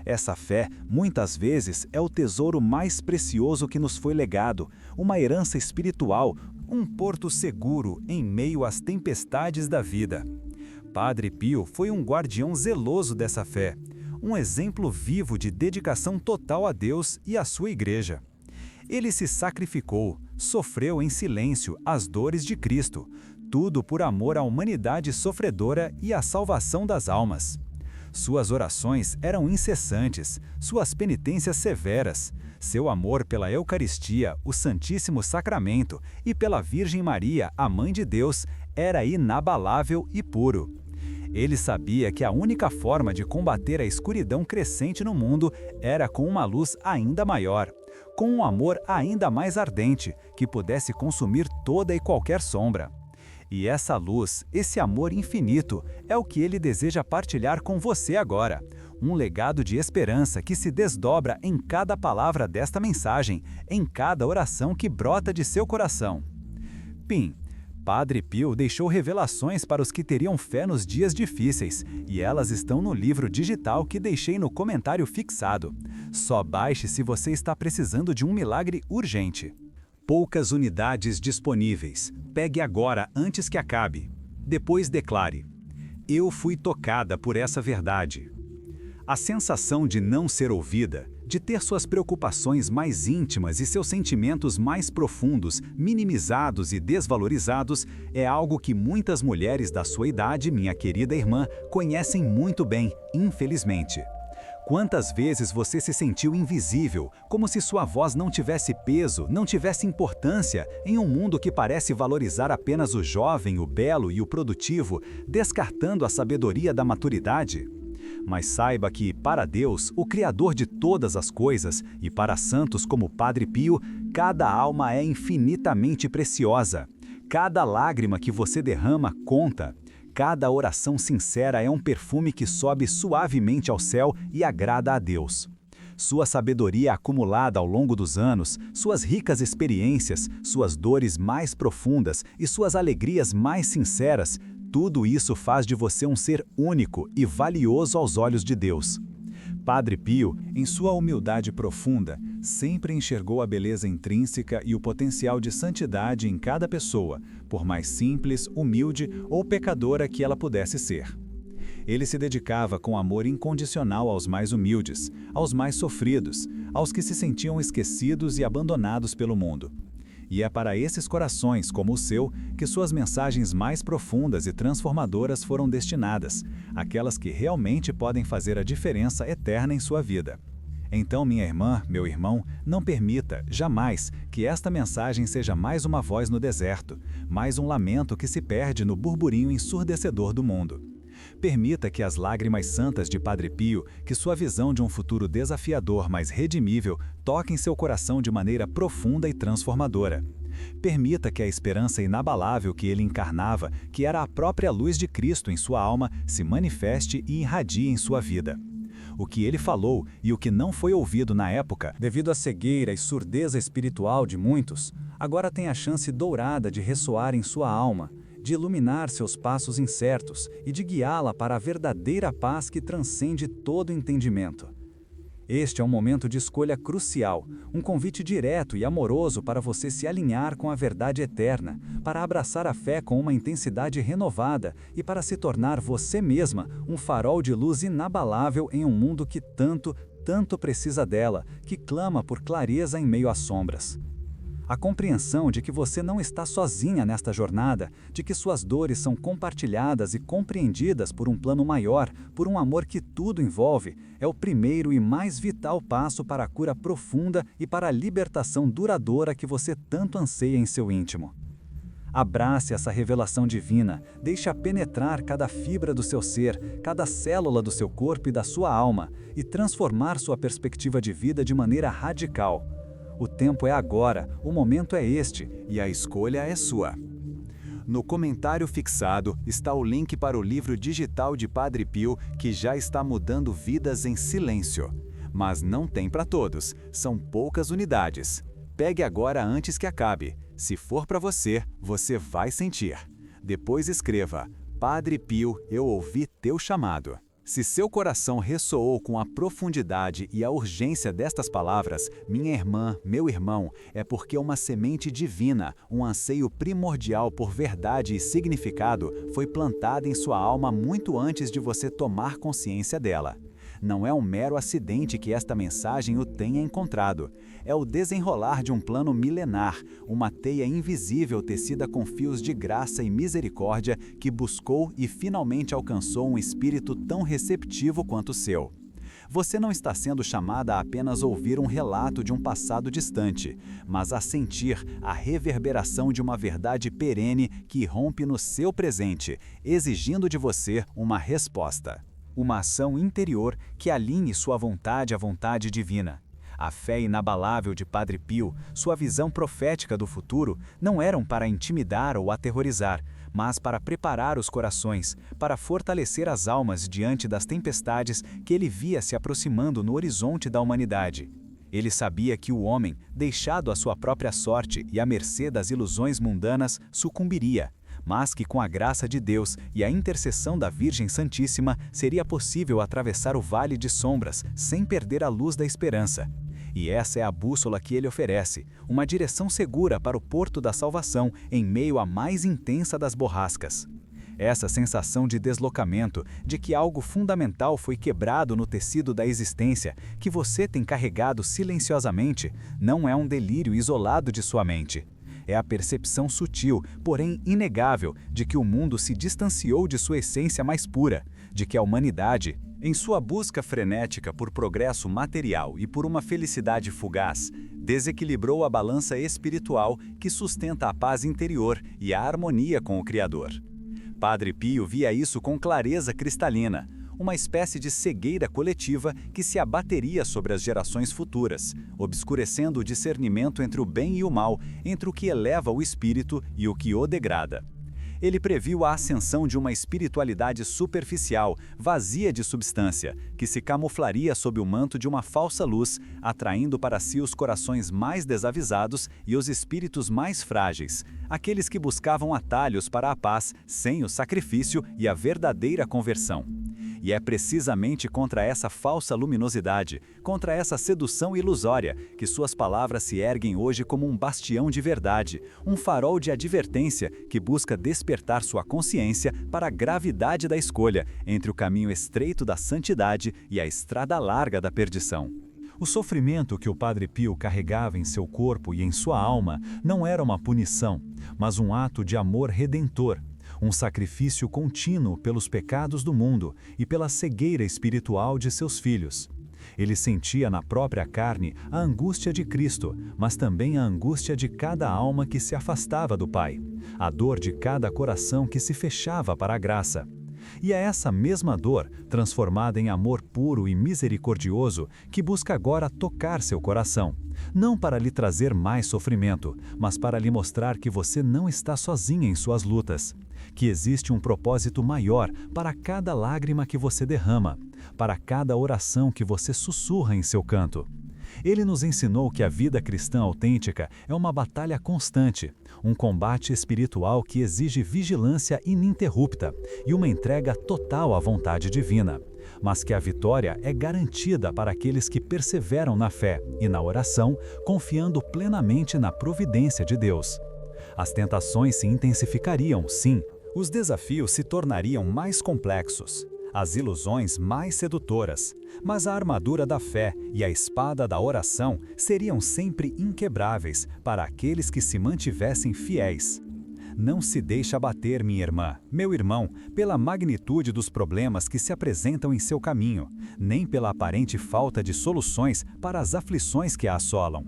Essa fé, muitas vezes, é o tesouro mais precioso que nos foi legado, uma herança espiritual, um porto seguro em meio às tempestades da vida. Padre Pio foi um guardião zeloso dessa fé, um exemplo vivo de dedicação total a Deus e à sua igreja. Ele se sacrificou, sofreu em silêncio as dores de Cristo, tudo por amor à humanidade sofredora e à salvação das almas. Suas orações eram incessantes, suas penitências severas, seu amor pela Eucaristia, o Santíssimo Sacramento, e pela Virgem Maria, a Mãe de Deus, era inabalável e puro. Ele sabia que a única forma de combater a escuridão crescente no mundo era com uma luz ainda maior, com um amor ainda mais ardente, que pudesse consumir toda e qualquer sombra. E essa luz, esse amor infinito, é o que ele deseja partilhar com você agora. Um legado de esperança que se desdobra em cada palavra desta mensagem, em cada oração que brota de seu coração. PIN. Padre Pio deixou revelações para os que teriam fé nos dias difíceis, e elas estão no livro digital que deixei no comentário fixado. Só baixe se você está precisando de um milagre urgente. Poucas unidades disponíveis. Pegue agora antes que acabe. Depois declare: eu fui tocada por essa verdade. A sensação de não ser ouvida, de ter suas preocupações mais íntimas e seus sentimentos mais profundos minimizados e desvalorizados é algo que muitas mulheres da sua idade, minha querida irmã, conhecem muito bem, infelizmente. Quantas vezes você se sentiu invisível, como se sua voz não tivesse peso, não tivesse importância, em um mundo que parece valorizar apenas o jovem, o belo e o produtivo, descartando a sabedoria da maturidade? Mas saiba que, para Deus, o Criador de todas as coisas, e para santos como Padre Pio, cada alma é infinitamente preciosa. Cada lágrima que você derrama conta. Cada oração sincera é um perfume que sobe suavemente ao céu e agrada a Deus. Sua sabedoria acumulada ao longo dos anos, suas ricas experiências, suas dores mais profundas e suas alegrias mais sinceras, tudo isso faz de você um ser único e valioso aos olhos de Deus. Padre Pio, em sua humildade profunda, sempre enxergou a beleza intrínseca e o potencial de santidade em cada pessoa, por mais simples, humilde ou pecadora que ela pudesse ser. Ele se dedicava com amor incondicional aos mais humildes, aos mais sofridos, aos que se sentiam esquecidos e abandonados pelo mundo. E é para esses corações, como o seu, que suas mensagens mais profundas e transformadoras foram destinadas, aquelas que realmente podem fazer a diferença eterna em sua vida. Então, minha irmã, meu irmão, não permita, jamais, que esta mensagem seja mais uma voz no deserto, mais um lamento que se perde no burburinho ensurdecedor do mundo. Permita que as lágrimas santas de Padre Pio, que sua visão de um futuro desafiador, mas redimível, toquem seu coração de maneira profunda e transformadora. Permita que a esperança inabalável que ele encarnava, que era a própria luz de Cristo em sua alma, se manifeste e irradie em sua vida. O que ele falou e o que não foi ouvido na época, devido à cegueira e surdeza espiritual de muitos, agora tem a chance dourada de ressoar em sua alma, de iluminar seus passos incertos e de guiá-la para a verdadeira paz que transcende todo entendimento. Este é um momento de escolha crucial, um convite direto e amoroso para você se alinhar com a verdade eterna, para abraçar a fé com uma intensidade renovada e para se tornar você mesma um farol de luz inabalável em um mundo que tanto, tanto precisa dela, que clama por clareza em meio às sombras. A compreensão de que você não está sozinha nesta jornada, de que suas dores são compartilhadas e compreendidas por um plano maior, por um amor que tudo envolve, é o primeiro e mais vital passo para a cura profunda e para a libertação duradoura que você tanto anseia em seu íntimo. Abrace essa revelação divina, deixe-a penetrar cada fibra do seu ser, cada célula do seu corpo e da sua alma, e transformar sua perspectiva de vida de maneira radical. O tempo é agora, o momento é este, e a escolha é sua. No comentário fixado está o link para o livro digital de Padre Pio, que já está mudando vidas em silêncio. Mas não tem para todos, são poucas unidades. Pegue agora antes que acabe. Se for para você, você vai sentir. Depois escreva: Padre Pio, eu ouvi teu chamado. Se seu coração ressoou com a profundidade e a urgência destas palavras, minha irmã, meu irmão, é porque uma semente divina, um anseio primordial por verdade e significado, foi plantada em sua alma muito antes de você tomar consciência dela. Não é um mero acidente que esta mensagem o tenha encontrado. É o desenrolar de um plano milenar, uma teia invisível tecida com fios de graça e misericórdia que buscou e finalmente alcançou um espírito tão receptivo quanto o seu. Você não está sendo chamada a apenas ouvir um relato de um passado distante, mas a sentir a reverberação de uma verdade perene que irrompe no seu presente, exigindo de você uma resposta. Uma ação interior que alinhe sua vontade à vontade divina. A fé inabalável de Padre Pio, sua visão profética do futuro, não eram para intimidar ou aterrorizar, mas para preparar os corações, para fortalecer as almas diante das tempestades que ele via se aproximando no horizonte da humanidade. Ele sabia que o homem, deixado à sua própria sorte e à mercê das ilusões mundanas, sucumbiria, mas que com a graça de Deus e a intercessão da Virgem Santíssima seria possível atravessar o vale de sombras sem perder a luz da esperança. E essa é a bússola que ele oferece, uma direção segura para o porto da salvação em meio à mais intensa das borrascas. Essa sensação de deslocamento, de que algo fundamental foi quebrado no tecido da existência, que você tem carregado silenciosamente, não é um delírio isolado de sua mente. É a percepção sutil, porém inegável, de que o mundo se distanciou de sua essência mais pura, de que a humanidade, em sua busca frenética por progresso material e por uma felicidade fugaz, desequilibrou a balança espiritual que sustenta a paz interior e a harmonia com o Criador. Padre Pio via isso com clareza cristalina, uma espécie de cegueira coletiva que se abateria sobre as gerações futuras, obscurecendo o discernimento entre o bem e o mal, entre o que eleva o espírito e o que o degrada. Ele previu a ascensão de uma espiritualidade superficial, vazia de substância, que se camuflaria sob o manto de uma falsa luz, atraindo para si os corações mais desavisados e os espíritos mais frágeis, aqueles que buscavam atalhos para a paz sem o sacrifício e a verdadeira conversão. E é precisamente contra essa falsa luminosidade, contra essa sedução ilusória, que suas palavras se erguem hoje como um bastião de verdade, um farol de advertência que busca despertar sua consciência para a gravidade da escolha entre o caminho estreito da santidade e a estrada larga da perdição. O sofrimento que o Padre Pio carregava em seu corpo e em sua alma não era uma punição, mas um ato de amor redentor, um sacrifício contínuo pelos pecados do mundo e pela cegueira espiritual de seus filhos. Ele sentia na própria carne a angústia de Cristo, mas também a angústia de cada alma que se afastava do Pai, a dor de cada coração que se fechava para a graça. E é essa mesma dor, transformada em amor puro e misericordioso, que busca agora tocar seu coração, não para lhe trazer mais sofrimento, mas para lhe mostrar que você não está sozinha em suas lutas, que existe um propósito maior para cada lágrima que você derrama, para cada oração que você sussurra em seu canto. Ele nos ensinou que a vida cristã autêntica é uma batalha constante, um combate espiritual que exige vigilância ininterrupta e uma entrega total à vontade divina, mas que a vitória é garantida para aqueles que perseveram na fé e na oração, confiando plenamente na providência de Deus. As tentações se intensificariam, sim, os desafios se tornariam mais complexos, as ilusões mais sedutoras, mas a armadura da fé e a espada da oração seriam sempre inquebráveis para aqueles que se mantivessem fiéis. Não se deixe abater, minha irmã, meu irmão, pela magnitude dos problemas que se apresentam em seu caminho, nem pela aparente falta de soluções para as aflições que a assolam.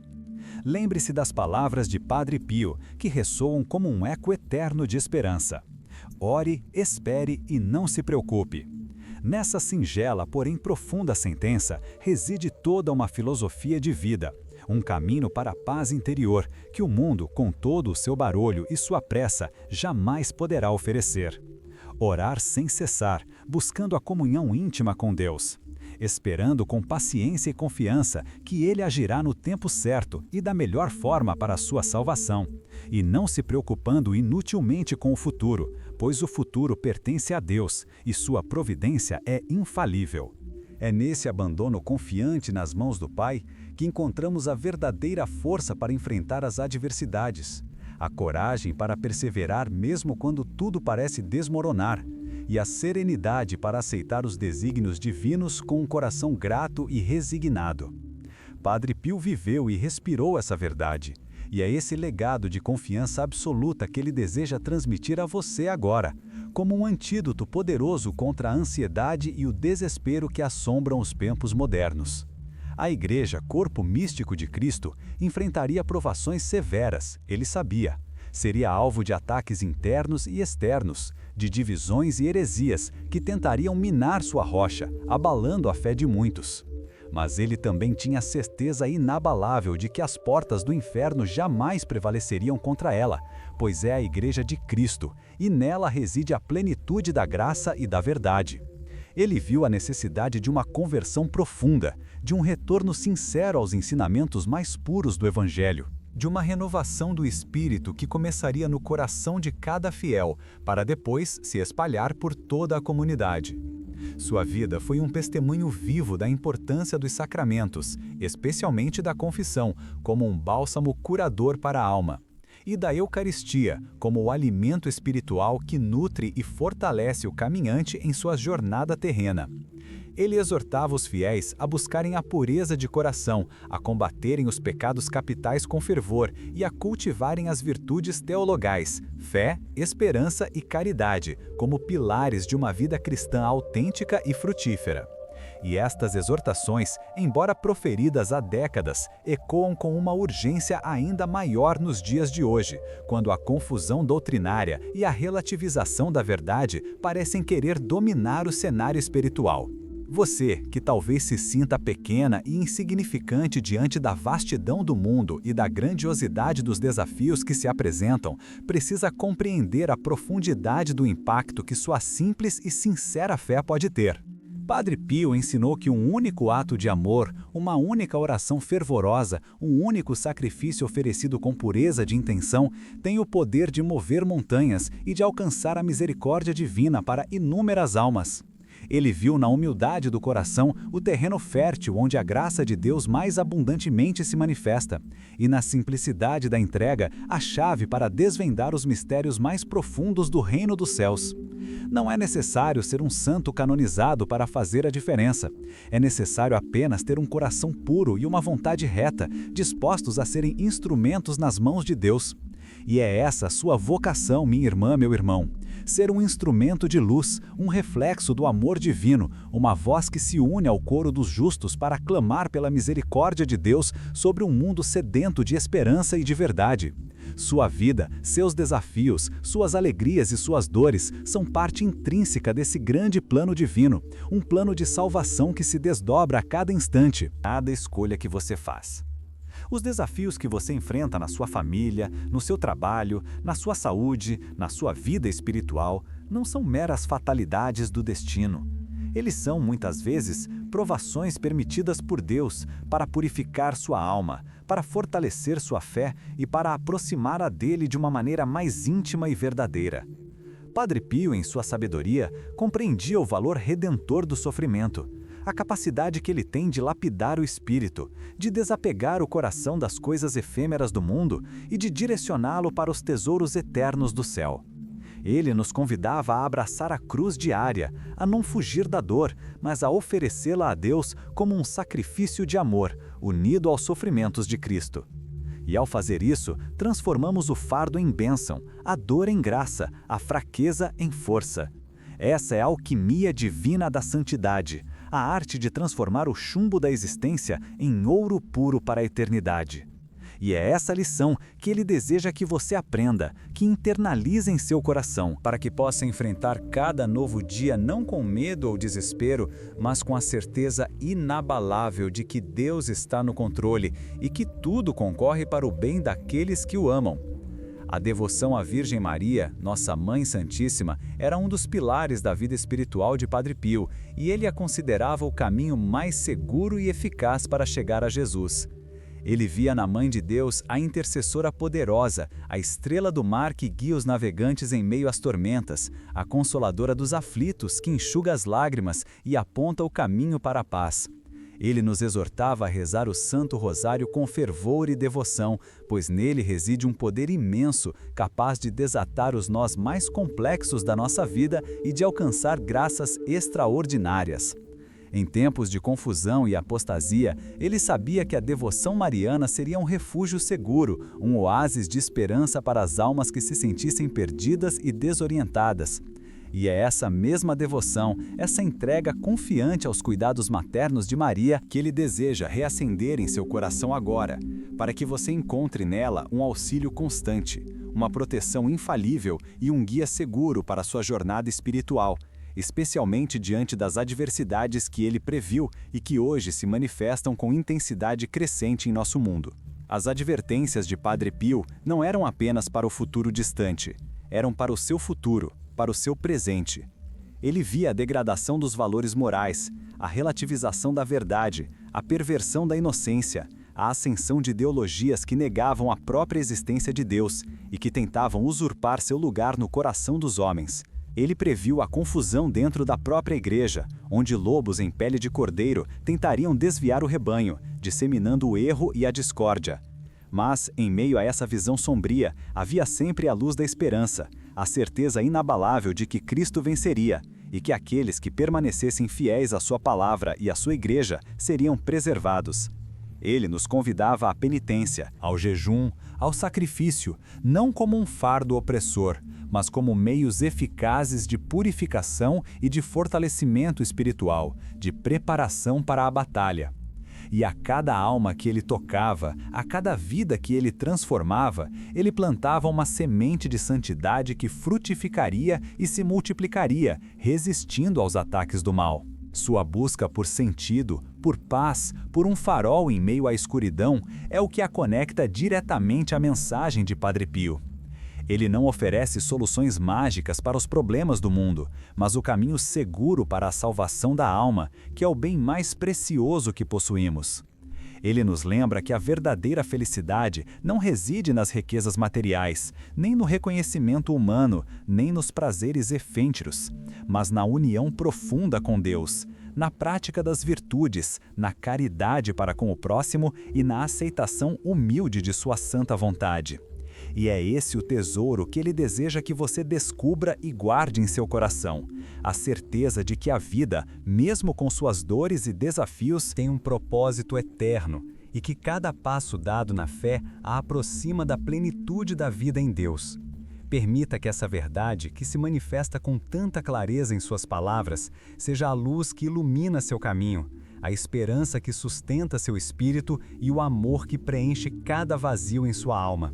Lembre-se das palavras de Padre Pio, que ressoam como um eco eterno de esperança. Ore, espere e não se preocupe. Nessa singela, porém profunda sentença, reside toda uma filosofia de vida, um caminho para a paz interior que o mundo, com todo o seu barulho e sua pressa, jamais poderá oferecer. Orar sem cessar, buscando a comunhão íntima com Deus. Esperando com paciência e confiança que Ele agirá no tempo certo e da melhor forma para a sua salvação. E não se preocupando inutilmente com o futuro, pois o futuro pertence a Deus e sua providência é infalível. É nesse abandono confiante nas mãos do Pai que encontramos a verdadeira força para enfrentar as adversidades, a coragem para perseverar mesmo quando tudo parece desmoronar, e a serenidade para aceitar os desígnios divinos com um coração grato e resignado. Padre Pio viveu e respirou essa verdade, e é esse legado de confiança absoluta que ele deseja transmitir a você agora, como um antídoto poderoso contra a ansiedade e o desespero que assombram os tempos modernos. A Igreja, corpo místico de Cristo, enfrentaria provações severas, ele sabia. Seria alvo de ataques internos e externos, de divisões e heresias que tentariam minar sua rocha, abalando a fé de muitos. Mas ele também tinha certeza inabalável de que as portas do inferno jamais prevaleceriam contra ela, pois é a Igreja de Cristo, e nela reside a plenitude da graça e da verdade. Ele viu a necessidade de uma conversão profunda, de um retorno sincero aos ensinamentos mais puros do Evangelho, de uma renovação do espírito que começaria no coração de cada fiel, para depois se espalhar por toda a comunidade. Sua vida foi um testemunho vivo da importância dos sacramentos, especialmente da confissão, como um bálsamo curador para a alma, e da Eucaristia, como o alimento espiritual que nutre e fortalece o caminhante em sua jornada terrena. Ele exortava os fiéis a buscarem a pureza de coração, a combaterem os pecados capitais com fervor e a cultivarem as virtudes teologais, fé, esperança e caridade, como pilares de uma vida cristã autêntica e frutífera. E estas exortações, embora proferidas há décadas, ecoam com uma urgência ainda maior nos dias de hoje, quando a confusão doutrinária e a relativização da verdade parecem querer dominar o cenário espiritual. Você, que talvez se sinta pequena e insignificante diante da vastidão do mundo e da grandiosidade dos desafios que se apresentam, precisa compreender a profundidade do impacto que sua simples e sincera fé pode ter. Padre Pio ensinou que um único ato de amor, uma única oração fervorosa, um único sacrifício oferecido com pureza de intenção, tem o poder de mover montanhas e de alcançar a misericórdia divina para inúmeras almas. Ele viu na humildade do coração o terreno fértil onde a graça de Deus mais abundantemente se manifesta, e na simplicidade da entrega a chave para desvendar os mistérios mais profundos do reino dos céus. Não é necessário ser um santo canonizado para fazer a diferença. É necessário apenas ter um coração puro e uma vontade reta, dispostos a serem instrumentos nas mãos de Deus. E é essa a sua vocação, minha irmã, meu irmão. Ser um instrumento de luz, um reflexo do amor divino, uma voz que se une ao coro dos justos para clamar pela misericórdia de Deus sobre um mundo sedento de esperança e de verdade. Sua vida, seus desafios, suas alegrias e suas dores são parte intrínseca desse grande plano divino, um plano de salvação que se desdobra a cada instante, cada escolha que você faz. Os desafios que você enfrenta na sua família, no seu trabalho, na sua saúde, na sua vida espiritual, não são meras fatalidades do destino. Eles são, muitas vezes, provações permitidas por Deus para purificar sua alma, para fortalecer sua fé e para aproximar a dele de uma maneira mais íntima e verdadeira. Padre Pio, em sua sabedoria, compreendia o valor redentor do sofrimento, a capacidade que ele tem de lapidar o espírito, de desapegar o coração das coisas efêmeras do mundo e de direcioná-lo para os tesouros eternos do céu. Ele nos convidava a abraçar a cruz diária, a não fugir da dor, mas a oferecê-la a Deus como um sacrifício de amor, unido aos sofrimentos de Cristo. E ao fazer isso, transformamos o fardo em bênção, a dor em graça, a fraqueza em força. Essa é a alquimia divina da santidade, a arte de transformar o chumbo da existência em ouro puro para a eternidade. E é essa lição que ele deseja que você aprenda, que internalize em seu coração, para que possa enfrentar cada novo dia não com medo ou desespero, mas com a certeza inabalável de que Deus está no controle e que tudo concorre para o bem daqueles que o amam. A devoção à Virgem Maria, nossa Mãe Santíssima, era um dos pilares da vida espiritual de Padre Pio, e ele a considerava o caminho mais seguro e eficaz para chegar a Jesus. Ele via na Mãe de Deus a intercessora poderosa, a estrela do mar que guia os navegantes em meio às tormentas, a consoladora dos aflitos que enxuga as lágrimas e aponta o caminho para a paz. Ele nos exortava a rezar o Santo Rosário com fervor e devoção, pois nele reside um poder imenso, capaz de desatar os nós mais complexos da nossa vida e de alcançar graças extraordinárias. Em tempos de confusão e apostasia, ele sabia que a devoção mariana seria um refúgio seguro, um oásis de esperança para as almas que se sentissem perdidas e desorientadas. E é essa mesma devoção, essa entrega confiante aos cuidados maternos de Maria, que ele deseja reacender em seu coração agora, para que você encontre nela um auxílio constante, uma proteção infalível e um guia seguro para a sua jornada espiritual, especialmente diante das adversidades que ele previu e que hoje se manifestam com intensidade crescente em nosso mundo. As advertências de Padre Pio não eram apenas para o futuro distante, eram para o seu futuro, para o seu presente. Ele via a degradação dos valores morais, a relativização da verdade, a perversão da inocência, a ascensão de ideologias que negavam a própria existência de Deus e que tentavam usurpar seu lugar no coração dos homens. Ele previu a confusão dentro da própria igreja, onde lobos em pele de cordeiro tentariam desviar o rebanho, disseminando o erro e a discórdia. Mas, em meio a essa visão sombria, havia sempre a luz da esperança, a certeza inabalável de que Cristo venceria, e que aqueles que permanecessem fiéis à sua palavra e à sua igreja seriam preservados. Ele nos convidava à penitência, ao jejum, ao sacrifício, não como um fardo opressor, mas como meios eficazes de purificação e de fortalecimento espiritual, de preparação para a batalha. E a cada alma que ele tocava, a cada vida que ele transformava, ele plantava uma semente de santidade que frutificaria e se multiplicaria, resistindo aos ataques do mal. Sua busca por sentido, por paz, por um farol em meio à escuridão, é o que a conecta diretamente à mensagem de Padre Pio. Ele não oferece soluções mágicas para os problemas do mundo, mas o caminho seguro para a salvação da alma, que é o bem mais precioso que possuímos. Ele nos lembra que a verdadeira felicidade não reside nas riquezas materiais, nem no reconhecimento humano, nem nos prazeres efêmeros, mas na união profunda com Deus, na prática das virtudes, na caridade para com o próximo e na aceitação humilde de sua santa vontade. E é esse o tesouro que ele deseja que você descubra e guarde em seu coração. A certeza de que a vida, mesmo com suas dores e desafios, tem um propósito eterno e que cada passo dado na fé a aproxima da plenitude da vida em Deus. Permita que essa verdade, que se manifesta com tanta clareza em suas palavras, seja a luz que ilumina seu caminho, a esperança que sustenta seu espírito e o amor que preenche cada vazio em sua alma.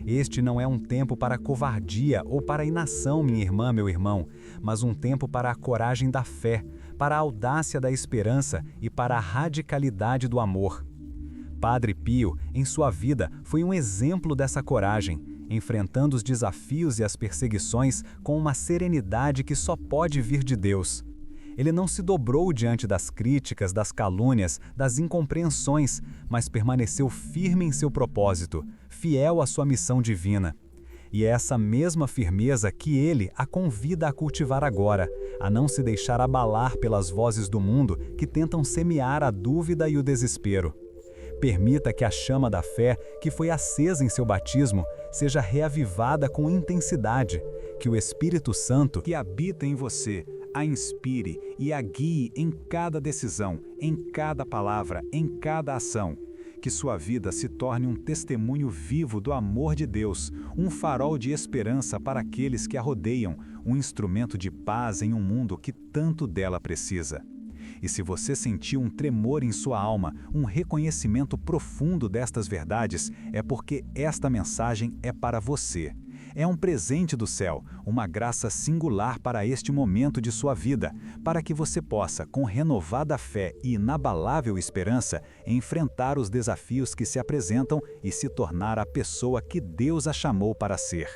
Este não é um tempo para covardia ou para inação, minha irmã, meu irmão, mas um tempo para a coragem da fé, para a audácia da esperança e para a radicalidade do amor. Padre Pio, em sua vida, foi um exemplo dessa coragem, enfrentando os desafios e as perseguições com uma serenidade que só pode vir de Deus. Ele não se dobrou diante das críticas, das calúnias, das incompreensões, mas permaneceu firme em seu propósito, fiel à sua missão divina. E é essa mesma firmeza que ele a convida a cultivar agora, a não se deixar abalar pelas vozes do mundo que tentam semear a dúvida e o desespero. Permita que a chama da fé, que foi acesa em seu batismo, seja reavivada com intensidade, que o Espírito Santo, que habita em você, a inspire e a guie em cada decisão, em cada palavra, em cada ação. Que sua vida se torne um testemunho vivo do amor de Deus, um farol de esperança para aqueles que a rodeiam, um instrumento de paz em um mundo que tanto dela precisa. E se você sentiu um tremor em sua alma, um reconhecimento profundo destas verdades, é porque esta mensagem é para você. É um presente do céu, uma graça singular para este momento de sua vida, para que você possa, com renovada fé e inabalável esperança, enfrentar os desafios que se apresentam e se tornar a pessoa que Deus a chamou para ser.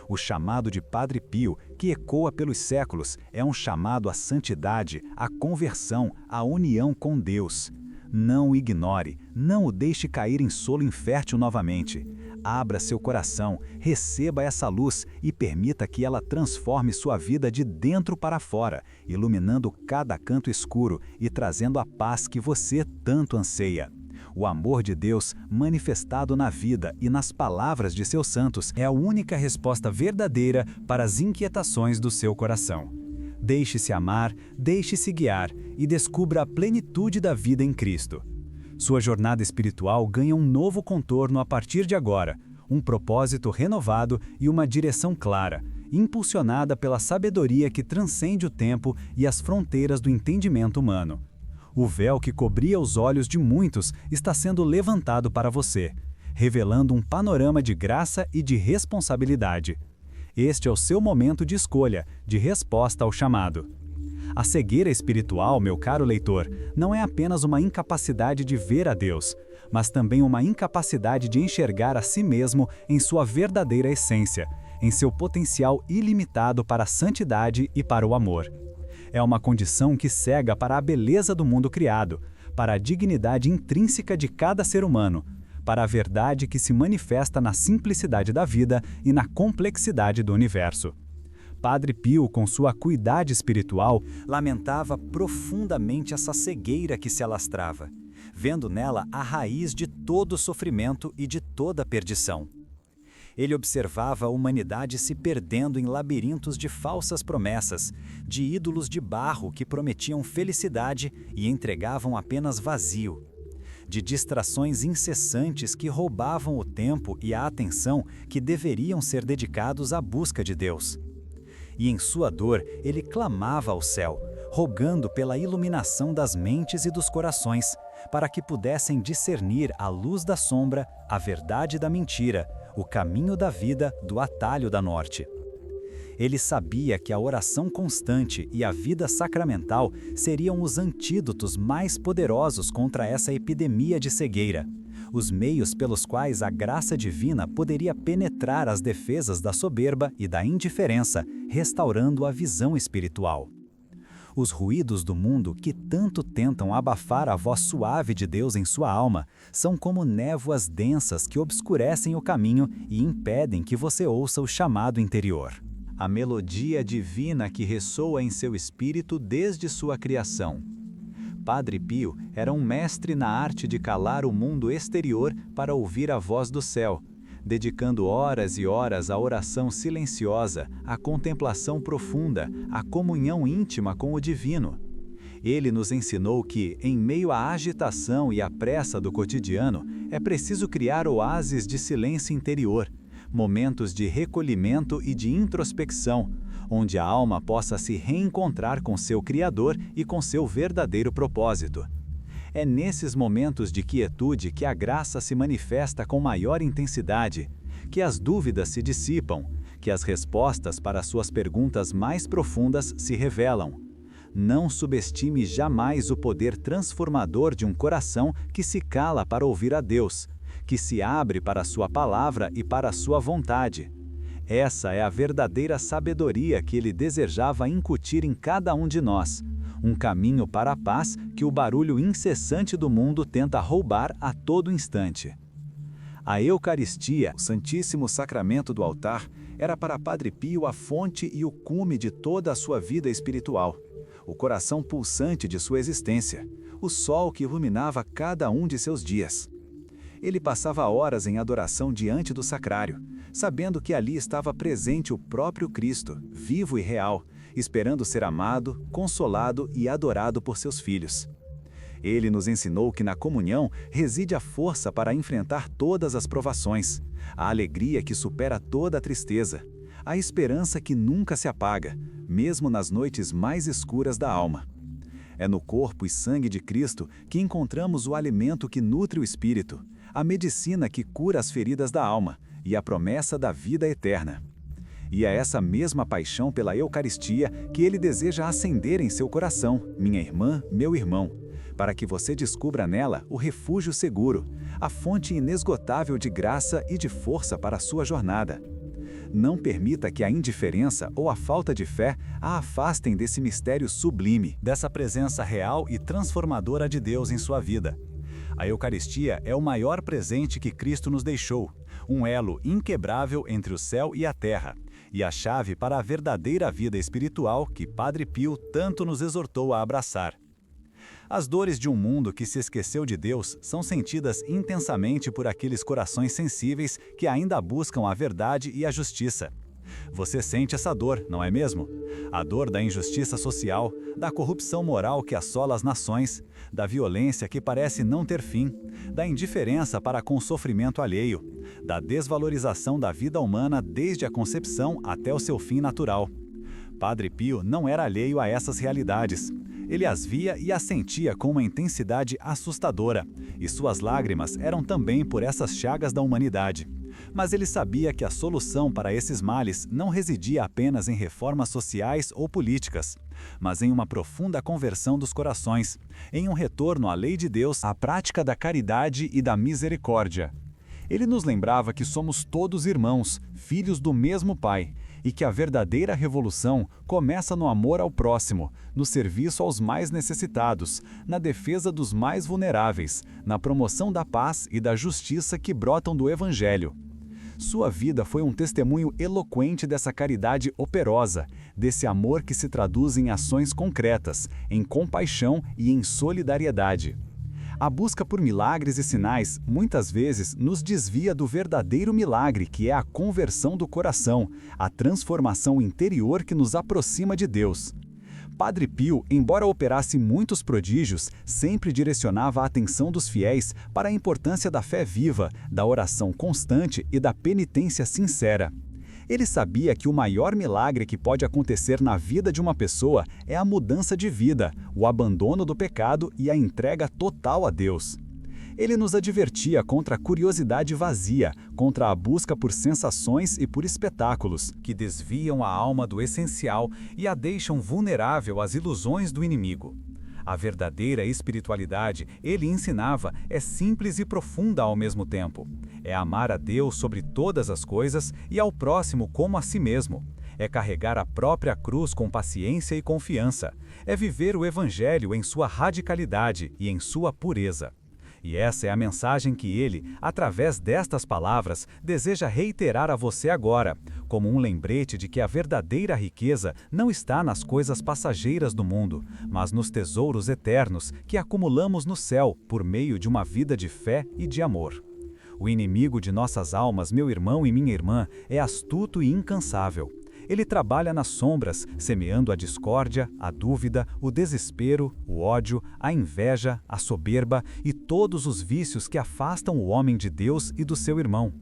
O chamado de Padre Pio, que ecoa pelos séculos, é um chamado à santidade, à conversão, à união com Deus. Não o ignore, não o deixe cair em solo infértil novamente. Abra seu coração, receba essa luz e permita que ela transforme sua vida de dentro para fora, iluminando cada canto escuro e trazendo a paz que você tanto anseia. O amor de Deus, manifestado na vida e nas palavras de seus santos, é a única resposta verdadeira para as inquietações do seu coração. Deixe-se amar, deixe-se guiar e descubra a plenitude da vida em Cristo. Sua jornada espiritual ganha um novo contorno a partir de agora, um propósito renovado e uma direção clara, impulsionada pela sabedoria que transcende o tempo e as fronteiras do entendimento humano. O véu que cobria os olhos de muitos está sendo levantado para você, revelando um panorama de graça e de responsabilidade. Este é o seu momento de escolha, de resposta ao chamado. A cegueira espiritual, meu caro leitor, não é apenas uma incapacidade de ver a Deus, mas também uma incapacidade de enxergar a si mesmo em sua verdadeira essência, em seu potencial ilimitado para a santidade e para o amor. É uma condição que cega para a beleza do mundo criado, para a dignidade intrínseca de cada ser humano, para a verdade que se manifesta na simplicidade da vida e na complexidade do universo. Padre Pio, com sua acuidade espiritual, lamentava profundamente essa cegueira que se alastrava, vendo nela a raiz de todo sofrimento e de toda perdição. Ele observava a humanidade se perdendo em labirintos de falsas promessas, de ídolos de barro que prometiam felicidade e entregavam apenas vazio, de distrações incessantes que roubavam o tempo e a atenção que deveriam ser dedicados à busca de Deus. E em sua dor, ele clamava ao céu, rogando pela iluminação das mentes e dos corações, para que pudessem discernir a luz da sombra, a verdade da mentira, o caminho da vida do atalho da morte. Ele sabia que a oração constante e a vida sacramental seriam os antídotos mais poderosos contra essa epidemia de cegueira, os meios pelos quais a graça divina poderia penetrar as defesas da soberba e da indiferença, restaurando a visão espiritual. Os ruídos do mundo que tanto tentam abafar a voz suave de Deus em sua alma são como névoas densas que obscurecem o caminho e impedem que você ouça o chamado interior. A melodia divina que ressoa em seu espírito desde sua criação. Padre Pio era um mestre na arte de calar o mundo exterior para ouvir a voz do céu, dedicando horas e horas à oração silenciosa, à contemplação profunda, à comunhão íntima com o divino. Ele nos ensinou que, em meio à agitação e à pressa do cotidiano, é preciso criar oásis de silêncio interior, momentos de recolhimento e de introspecção, onde a alma possa se reencontrar com seu Criador e com seu verdadeiro propósito. É nesses momentos de quietude que a graça se manifesta com maior intensidade, que as dúvidas se dissipam, que as respostas para suas perguntas mais profundas se revelam. Não subestime jamais o poder transformador de um coração que se cala para ouvir a Deus, que se abre para a sua palavra e para a sua vontade. Essa é a verdadeira sabedoria que ele desejava incutir em cada um de nós, um caminho para a paz que o barulho incessante do mundo tenta roubar a todo instante. A Eucaristia, o Santíssimo Sacramento do altar, era para Padre Pio a fonte e o cume de toda a sua vida espiritual, o coração pulsante de sua existência, o sol que iluminava cada um de seus dias. Ele passava horas em adoração diante do sacrário, sabendo que ali estava presente o próprio Cristo, vivo e real, esperando ser amado, consolado e adorado por seus filhos. Ele nos ensinou que na comunhão reside a força para enfrentar todas as provações, a alegria que supera toda a tristeza, a esperança que nunca se apaga, mesmo nas noites mais escuras da alma. É no corpo e sangue de Cristo que encontramos o alimento que nutre o espírito, a medicina que cura as feridas da alma e a promessa da vida eterna. E é essa mesma paixão pela Eucaristia que ele deseja acender em seu coração, minha irmã, meu irmão, para que você descubra nela o refúgio seguro, a fonte inesgotável de graça e de força para a sua jornada. Não permita que a indiferença ou a falta de fé a afastem desse mistério sublime, dessa presença real e transformadora de Deus em sua vida. A Eucaristia é o maior presente que Cristo nos deixou, um elo inquebrável entre o céu e a terra, e a chave para a verdadeira vida espiritual que Padre Pio tanto nos exortou a abraçar. As dores de um mundo que se esqueceu de Deus são sentidas intensamente por aqueles corações sensíveis que ainda buscam a verdade e a justiça. Você sente essa dor, não é mesmo? A dor da injustiça social, da corrupção moral que assola as nações, da violência que parece não ter fim, da indiferença para com o sofrimento alheio, da desvalorização da vida humana desde a concepção até o seu fim natural. Padre Pio não era alheio a essas realidades. Ele as via e as sentia com uma intensidade assustadora, e suas lágrimas eram também por essas chagas da humanidade. Mas ele sabia que a solução para esses males não residia apenas em reformas sociais ou políticas, mas em uma profunda conversão dos corações, em um retorno à lei de Deus, à prática da caridade e da misericórdia. Ele nos lembrava que somos todos irmãos, filhos do mesmo Pai, e que a verdadeira revolução começa no amor ao próximo, no serviço aos mais necessitados, na defesa dos mais vulneráveis, na promoção da paz e da justiça que brotam do Evangelho. Sua vida foi um testemunho eloquente dessa caridade operosa, desse amor que se traduz em ações concretas, em compaixão e em solidariedade. A busca por milagres e sinais, muitas vezes, nos desvia do verdadeiro milagre, que é a conversão do coração, a transformação interior que nos aproxima de Deus. Padre Pio, embora operasse muitos prodígios, sempre direcionava a atenção dos fiéis para a importância da fé viva, da oração constante e da penitência sincera. Ele sabia que o maior milagre que pode acontecer na vida de uma pessoa é a mudança de vida, o abandono do pecado e a entrega total a Deus. Ele nos advertia contra a curiosidade vazia, contra a busca por sensações e por espetáculos, que desviam a alma do essencial e a deixam vulnerável às ilusões do inimigo. A verdadeira espiritualidade, ele ensinava, é simples e profunda ao mesmo tempo. É amar a Deus sobre todas as coisas e ao próximo como a si mesmo. É carregar a própria cruz com paciência e confiança. É viver o Evangelho em sua radicalidade e em sua pureza. E essa é a mensagem que ele, através destas palavras, deseja reiterar a você agora, como um lembrete de que a verdadeira riqueza não está nas coisas passageiras do mundo, mas nos tesouros eternos que acumulamos no céu por meio de uma vida de fé e de amor. O inimigo de nossas almas, meu irmão e minha irmã, é astuto e incansável. Ele trabalha nas sombras, semeando a discórdia, a dúvida, o desespero, o ódio, a inveja, a soberba e todos os vícios que afastam o homem de Deus e do seu irmão.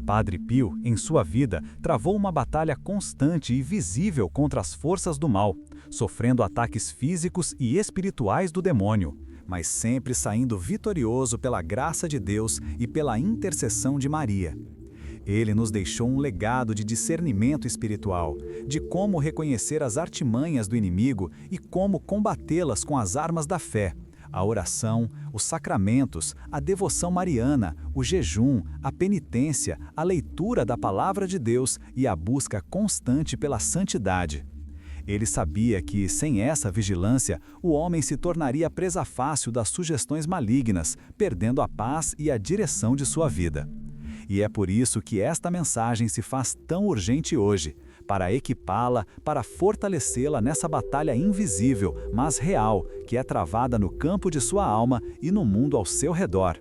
Padre Pio, em sua vida, travou uma batalha constante e visível contra as forças do mal, sofrendo ataques físicos e espirituais do demônio, mas sempre saindo vitorioso pela graça de Deus e pela intercessão de Maria. Ele nos deixou um legado de discernimento espiritual, de como reconhecer as artimanhas do inimigo e como combatê-las com as armas da fé, a oração, os sacramentos, a devoção mariana, o jejum, a penitência, a leitura da palavra de Deus e a busca constante pela santidade. Ele sabia que, sem essa vigilância, o homem se tornaria presa fácil das sugestões malignas, perdendo a paz e a direção de sua vida. E é por isso que esta mensagem se faz tão urgente hoje, para equipá-la, para fortalecê-la nessa batalha invisível, mas real, que é travada no campo de sua alma e no mundo ao seu redor.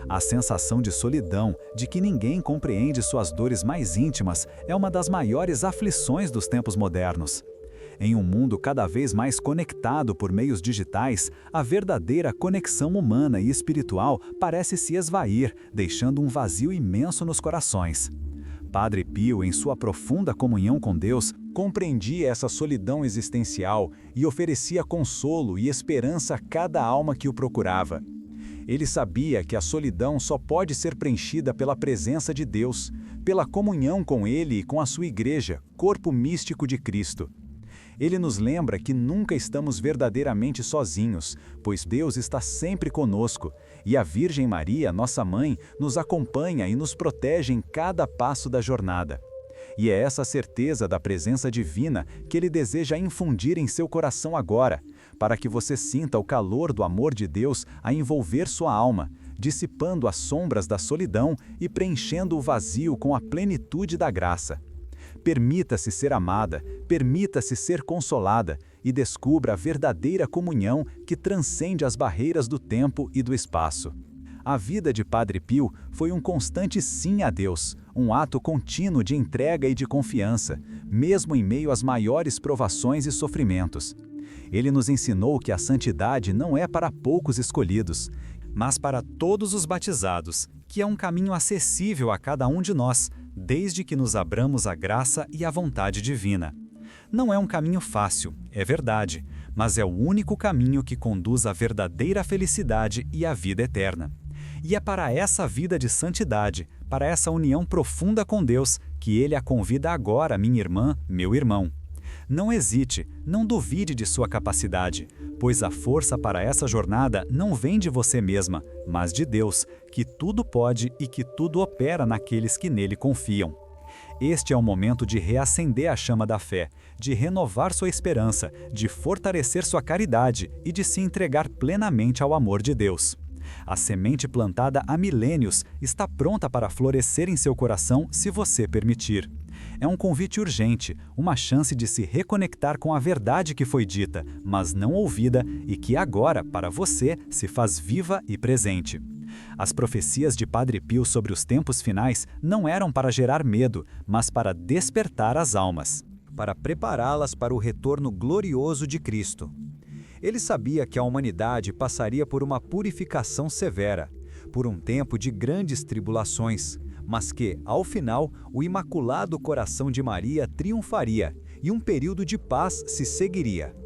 A sensação de solidão, de que ninguém compreende suas dores mais íntimas, é uma das maiores aflições dos tempos modernos. Em um mundo cada vez mais conectado por meios digitais, a verdadeira conexão humana e espiritual parece se esvair, deixando um vazio imenso nos corações. Padre Pio, em sua profunda comunhão com Deus, compreendia essa solidão existencial e oferecia consolo e esperança a cada alma que o procurava. Ele sabia que a solidão só pode ser preenchida pela presença de Deus, pela comunhão com Ele e com a sua igreja, corpo místico de Cristo. Ele nos lembra que nunca estamos verdadeiramente sozinhos, pois Deus está sempre conosco, e a Virgem Maria, nossa mãe, nos acompanha e nos protege em cada passo da jornada. E é essa certeza da presença divina que Ele deseja infundir em seu coração agora, para que você sinta o calor do amor de Deus a envolver sua alma, dissipando as sombras da solidão e preenchendo o vazio com a plenitude da graça. Permita-se ser amada, permita-se ser consolada e descubra a verdadeira comunhão que transcende as barreiras do tempo e do espaço. A vida de Padre Pio foi um constante sim a Deus, um ato contínuo de entrega e de confiança, mesmo em meio às maiores provações e sofrimentos. Ele nos ensinou que a santidade não é para poucos escolhidos, mas para todos os batizados, que é um caminho acessível a cada um de nós, desde que nos abramos à graça e à vontade divina. Não é um caminho fácil, é verdade, mas é o único caminho que conduz à verdadeira felicidade e à vida eterna. E é para essa vida de santidade, para essa união profunda com Deus, que Ele a convida agora, minha irmã, meu irmão. Não hesite, não duvide de sua capacidade, pois a força para essa jornada não vem de você mesma, mas de Deus, que tudo pode e que tudo opera naqueles que nele confiam. Este é o momento de reacender a chama da fé, de renovar sua esperança, de fortalecer sua caridade e de se entregar plenamente ao amor de Deus. A semente plantada há milênios está pronta para florescer em seu coração se você permitir. É um convite urgente, uma chance de se reconectar com a verdade que foi dita, mas não ouvida e que agora, para você, se faz viva e presente. As profecias de Padre Pio sobre os tempos finais não eram para gerar medo, mas para despertar as almas, para prepará-las para o retorno glorioso de Cristo. Ele sabia que a humanidade passaria por uma purificação severa, por um tempo de grandes tribulações, mas que, ao final, o Imaculado Coração de Maria triunfaria e um período de paz se seguiria.